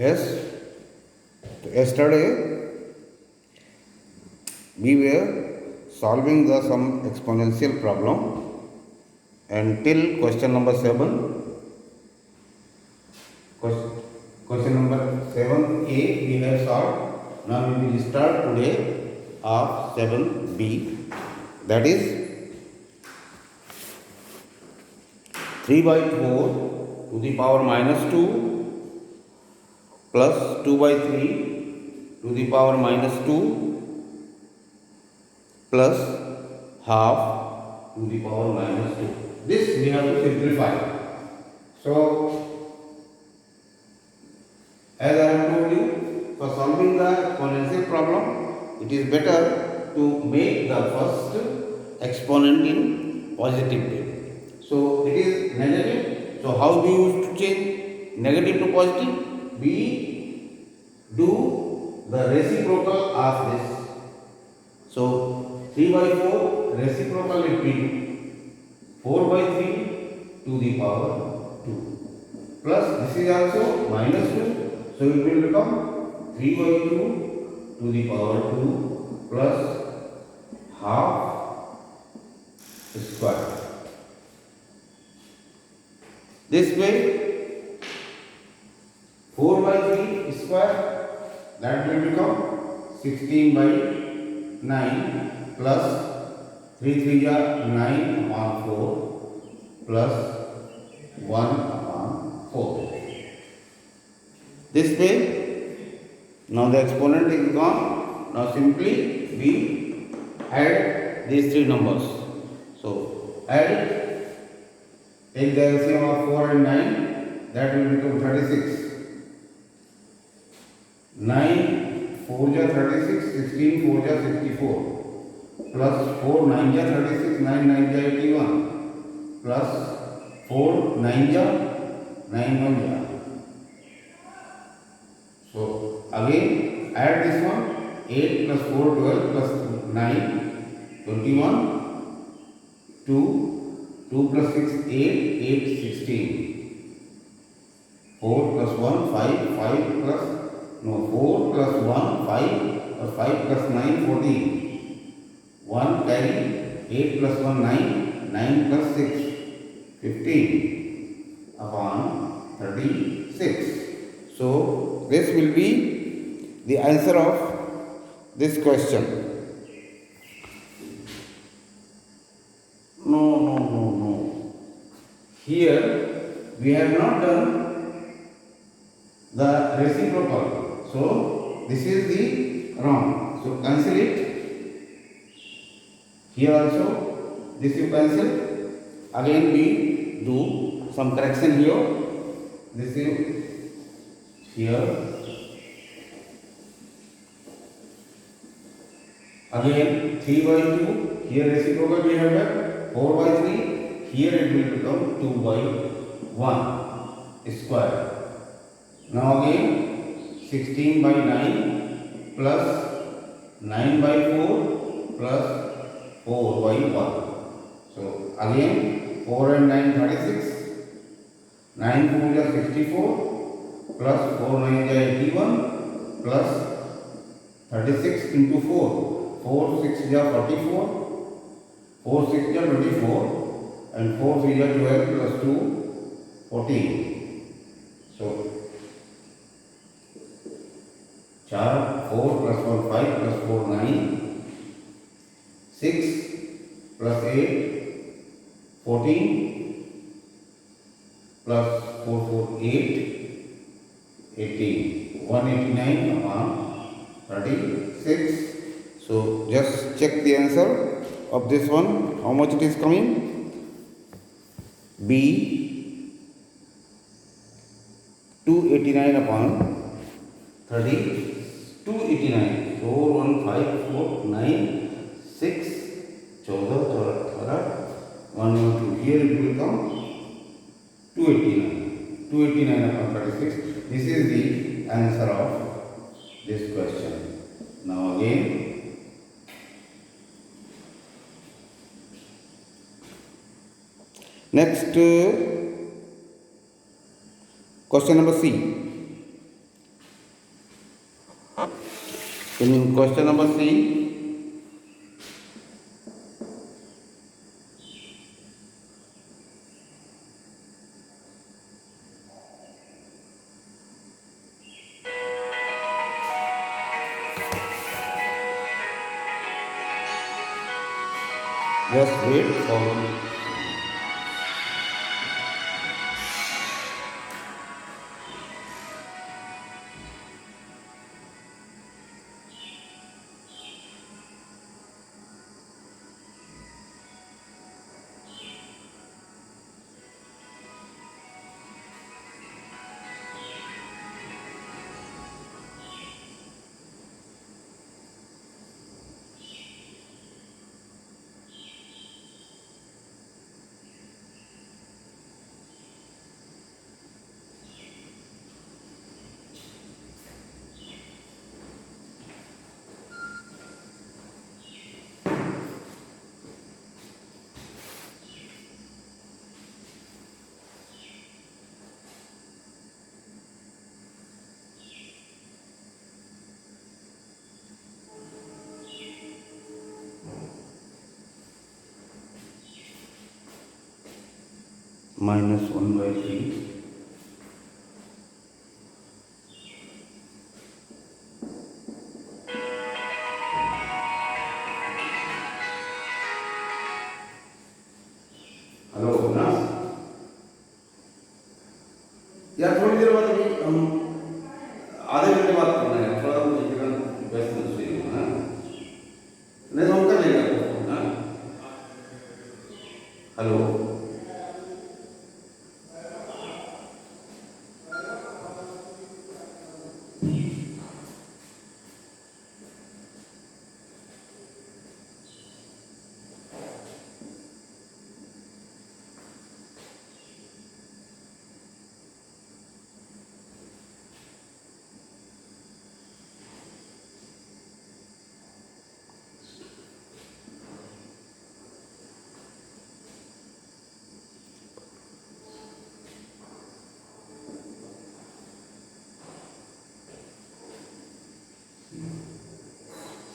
Yes, yesterday we were solving some exponential problem until question number 7. Question number 7a we have solved. Now we will start today of 7b, that is 3 by 4 to the power minus 2 plus 2 by 3 to the power minus 2 plus half to the power minus 2. This we have to simplify. So, as I have told you, for solving the exponential problem, it is better to make the first exponent in positive way. So, it is negative. So, how we used to change negative to positive? We do the reciprocal of this. So, 3 by 4 reciprocal it will be 4 by 3 to the power 2 plus this is also minus 2. So, it will become 3 by 2 to the power 2 plus half square. This way 4 by 3 square, that will become 16 by 9 plus 3 3 are 9 upon 4 plus 1 upon 4. This way, now the exponent is gone. Now simply we add these three numbers. So add, take the LCM of 4 and 9, that will become 36. 9 4 ja 36, 16 4 ja 64 plus 4 9 ja 36, 9 9 ja 81 plus 4 9 ja 9 1 ja. So again add this one, 8 plus 4 12 plus 9 21, 2 plus 6 8 8 16, 4 plus 1 5 5 plus 4 plus 1 5 plus 5 plus 9 14, 1 carry, 8 plus 1 9, 9 plus 6 15 upon 36. So this will be the answer of this question. No. Here we have not done the reciprocal. So this is the wrong. So cancel it. Here also this you cancel. Again we do some correction here. This is here. Again 3 by 2. Here reciprocal we have done. 4 by 3. Here it will become 2 by 1 square. Now again 16 by 9 plus 9 by 4 plus 4 by 1. So again 4 and 9 36, 9 4 is 64 plus 4 9 is 81 plus 36 into 4. 4 6 is 44, 4 6 is 24 and 4 3 is 12 plus 2 14. So 4 plus 1 5 plus 4 9, 6 plus 8 14 plus 4 4 8 18, 189 upon 36. So just check the answer of this one, how much it is coming. B 289 upon 30, 289, 4 1 5 4 9 6 14 1 2. Here it will come 289 upon 36. This is the answer of this question. Now again next question number C. In question number C, just wait for -1/3. Hello ना यार, थोड़ी देर बाद अभी हम आधे घंटे बात करना है, थोड़ा मुझे व्यस्त है ना, नहीं तो हम कर लेंगे ना। Hello,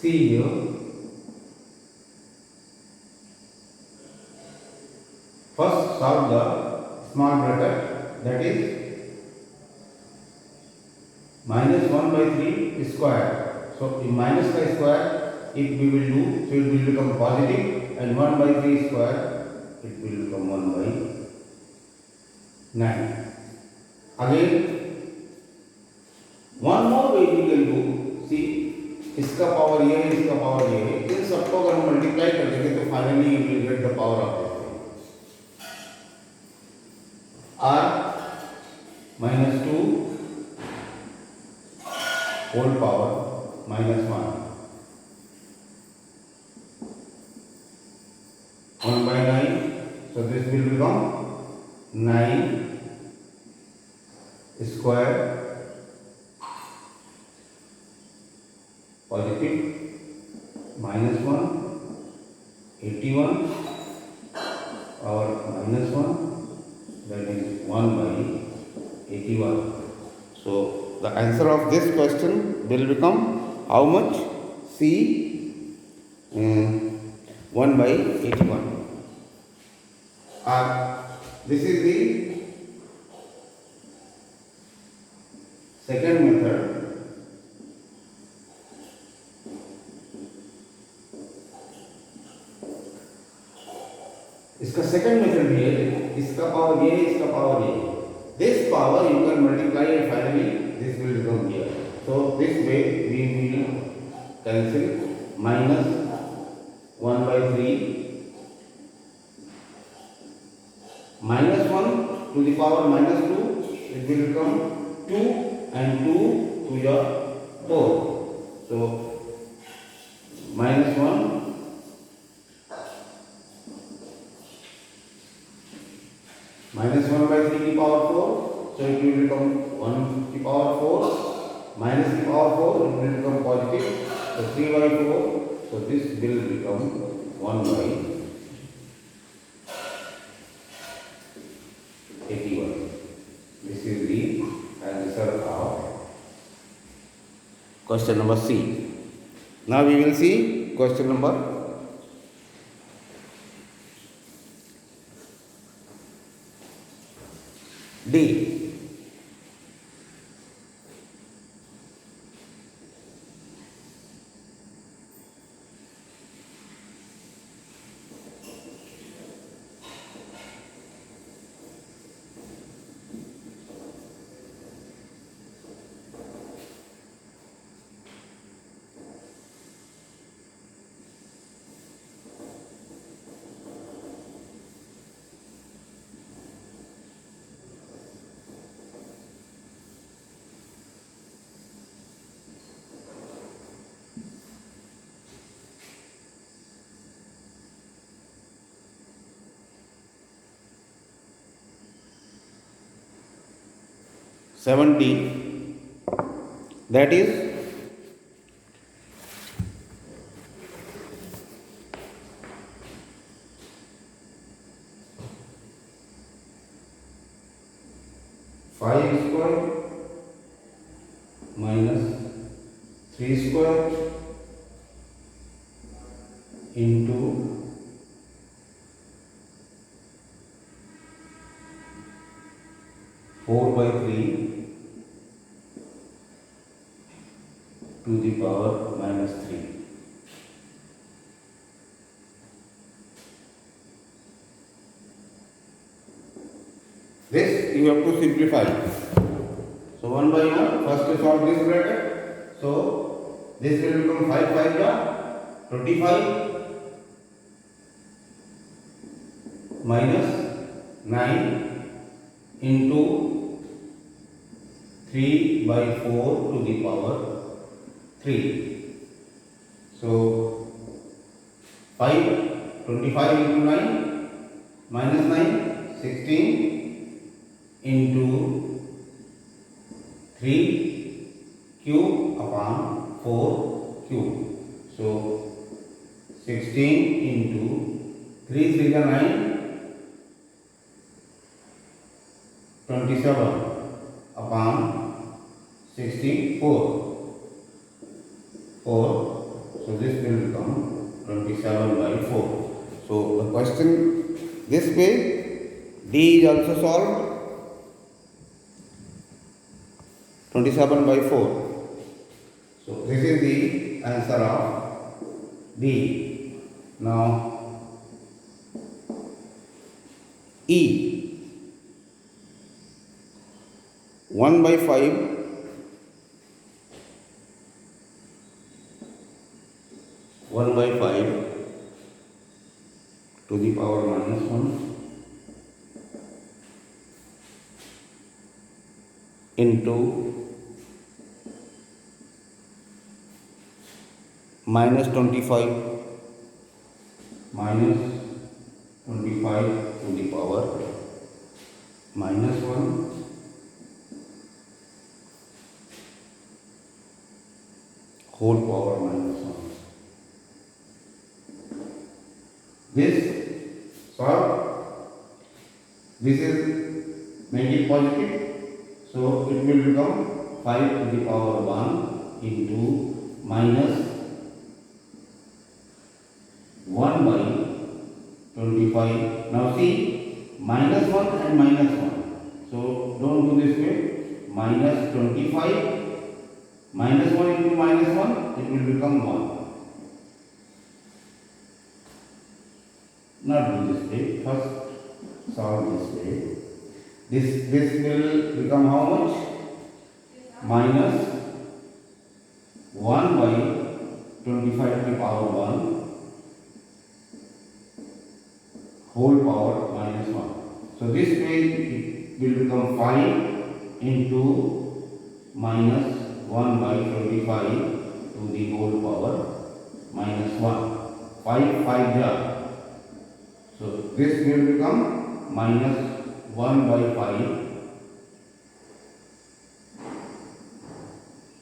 see here. First solve the small bracket, that is -1/3 square. So in minus का square if we will do, so it will become positive, and 1/3 square it will become 1/9. Again one more way we can do. See, इसका power ये है, इसका power ये है, इन सबको अगर हम मल्टीप्लाई कर देंगे तो finally you will get the power of this r -2 whole power -1 1/9. So this will become 9 square positive -1 81 और -1, that is 1/81. So the answer of this question will become how much? C, 1/81. This is the second method. इसका second method भी है, इसका power ये है, इसका power ये है. This power you can multiply and finally this will become here. So this way we will cancel -1/3 -1 to the power -2, it will become 2 and 2 to the 4. So -1 -1/3 की power 4, so it will become 1 की power 4 minus की power 4, it will become positive, so 3/4, so this will become 1/81. This is the answer of question number C. Now we will see question number D. 70, that is 5 square minus 3 square into 4/3 to the power minus 3. This you have to simplify. So 1 by 1, first to solve this bracket. So this will become 5 5 25 minus 9 into 3 by 4 to the power 3. So 5 25 into 9 minus 9 16 into 3 cube upon 4 cube. So 16 into 3 3 is 9, 27 upon 64 4. So this will become 27 by 4. So the question this way, D is also solved. 27 by 4. So this is the answer of D. Now E. 1 by 5 1 by 5 to the power minus 1 into minus 25 to the power minus 1 whole power minus 1. This solve, this is make it positive, so it will become 5 to the power 1 into minus 1 by 25. Now see, minus 1 and minus 1. So don't do this way. Minus 25 minus 1 into minus 1, it will become 1. Not do this way. First solve this way. This will become how much? Minus 1 by 25 to the power 1 whole power minus 1. So this way it will become 5 into minus 1 by 25 to the whole power minus 1. 5 5 ja. So this will become minus 1 by 5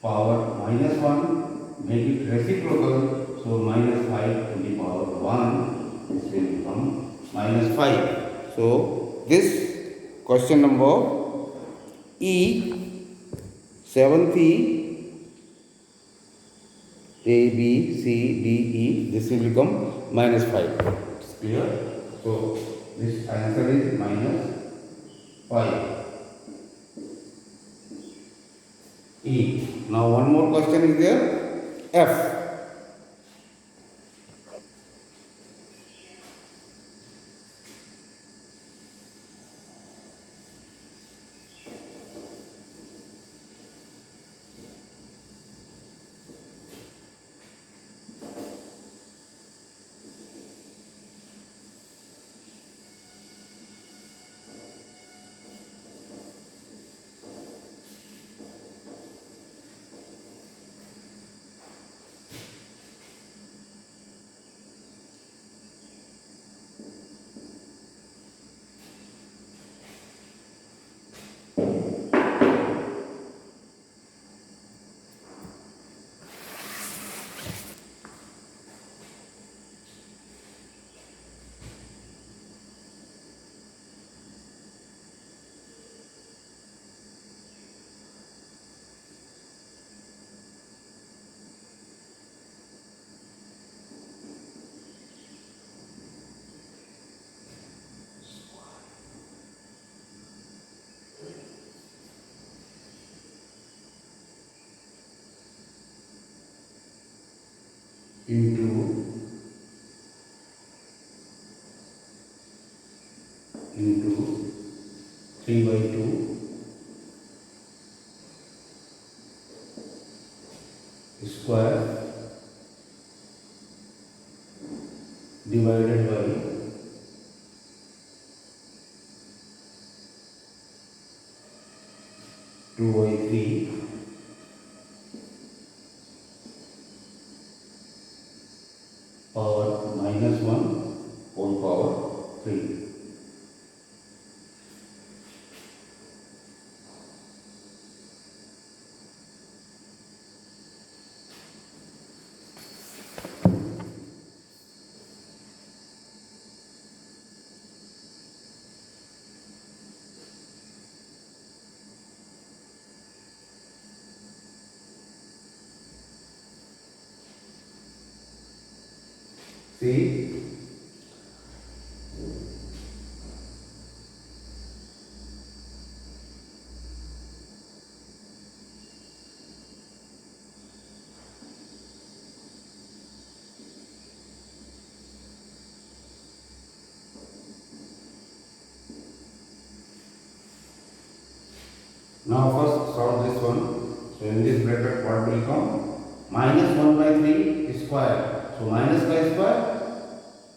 power minus 1. Make it reciprocal. So minus 5 to the power 1. This will become minus 5. So this question number E, 7th A, B, C, D, E, this will become minus 5. It's clear? So, this answer is minus 5. E. Now, one more question is there. F. into 3 by 2 square divided by 2 by 3 power minus 1 whole power 3. See, now first solve this one. So in this bracket what will come? Minus 1 by 3 square. So minus 5 square.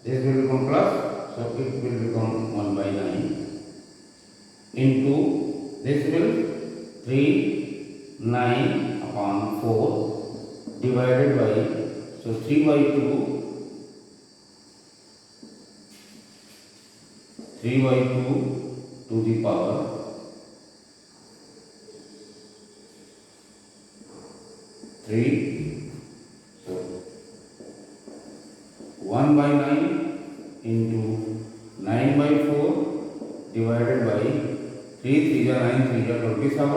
This will become plus. So it will become 1 by 9. Into this will 3 9 upon 4 divided by, so 3 by 2, 3 by 2 to the power 3. So 1 by 9 into 9 by 4 divided by 3 3 are 9 3 are 27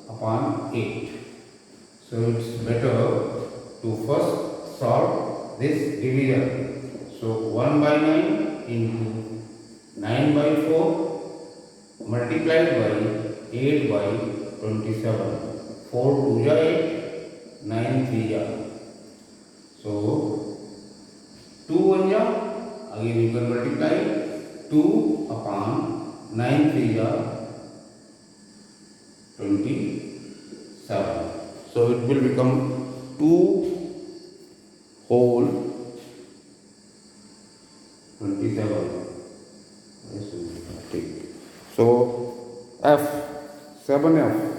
upon 8. So it's better to first solve this division. So 1 by 9 into 9 by 4 multiplied by 8 by 27. 4 2 are 8, 9 3 are. So 2 1 are, again you can multiply 2 upon 9 3 are 27. So it will become 2 whole 27. So F 7F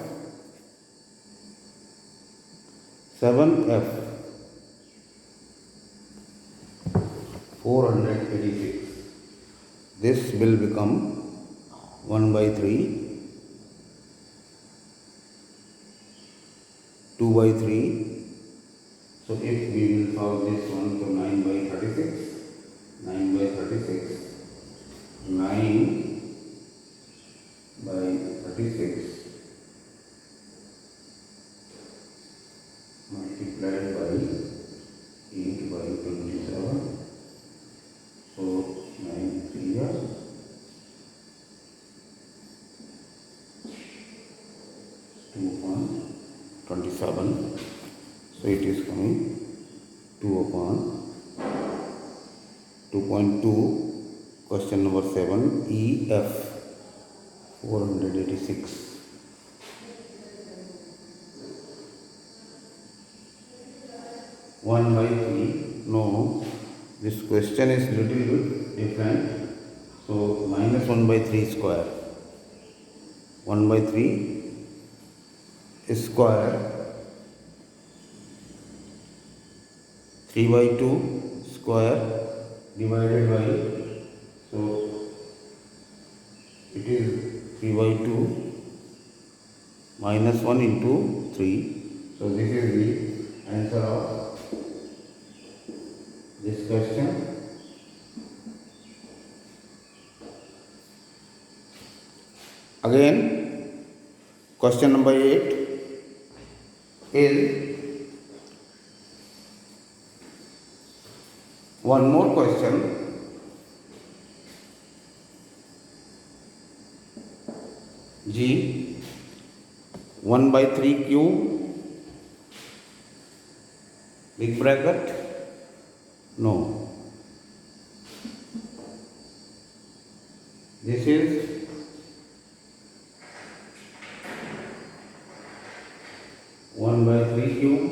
7F 486. This will become 1 by 3, 2 by 3. So if we will solve this one, so 9 by 36, 9 by 36, 9 by 36 multiplied multiplied by 8 by 27. So 9 3 years. 2.27. So it is coming 2 upon 2.2. Question number 7, EF 486. 1 by 3. No, this question is little bit different. So minus 1 by 3 square. 1 by 3 square. 3 by 2 square divided by, so it is 3 by 2 minus 1 into 3. So this is the answer of this question. Again, question number 8 is one more question. G 1 by 3 cube, big bracket, no. This is 1 by 3 cube.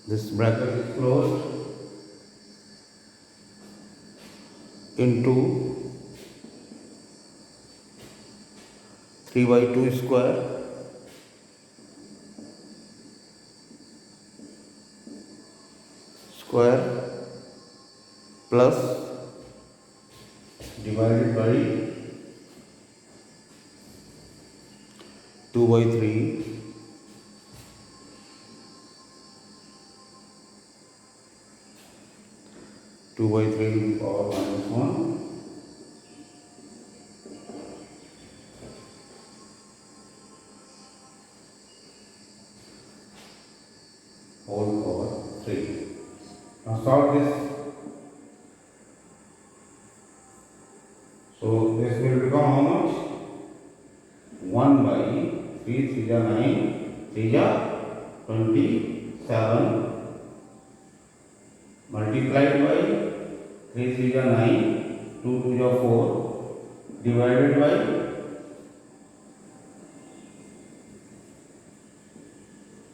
This bracket is closed into 3 by 2 square plus divided by 2 by 3 2 by 3 to the power minus 1 whole power 3. Now solve this. So this will become how much? 1 by 3 3 9, 3 27, multiplied by 3 3 9, 2 2 4, divided by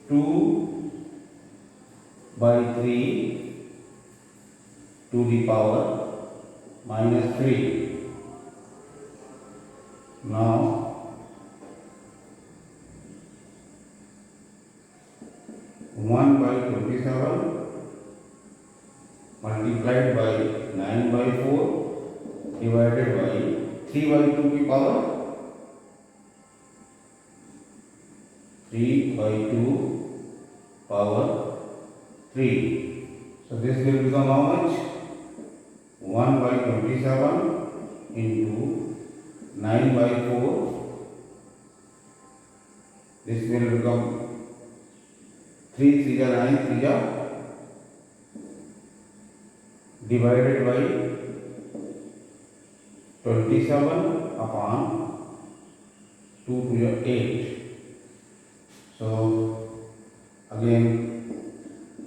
2 by 3 to the power minus 3. Now 1 by 27 multiplied by 9 by 4 divided by 3 by 2 की power 3 by 2 power 3. So this will become how much? 1 by 27 into 9 by 4. This will become 3 3 9, 3 divided by 27 upon 2 to the 8. So again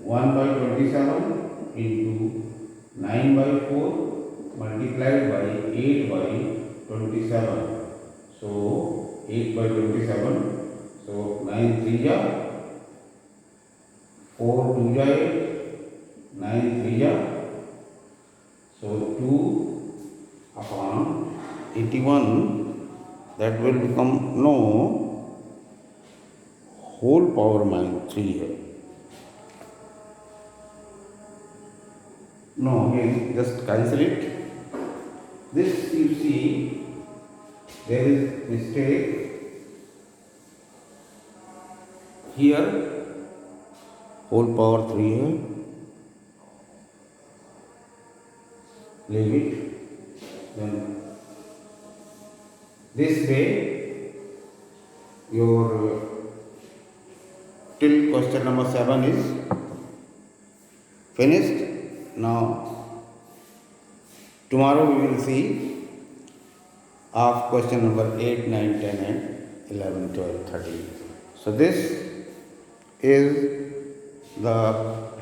1 by 27 into 9 by 4 multiplied by 8 by 27. So 8 by 27. So 9 3 4 2 8, 9 3 so 2 upon 81, that will become no whole power minus 3 है. No, again just cancel it. This you see there is mistake here. Whole power 3 है, leave it. Then This way, your till question number 7 is finished. Now, tomorrow we will see of question number 8, 9, 10 and 11, 12, 13. So, this is the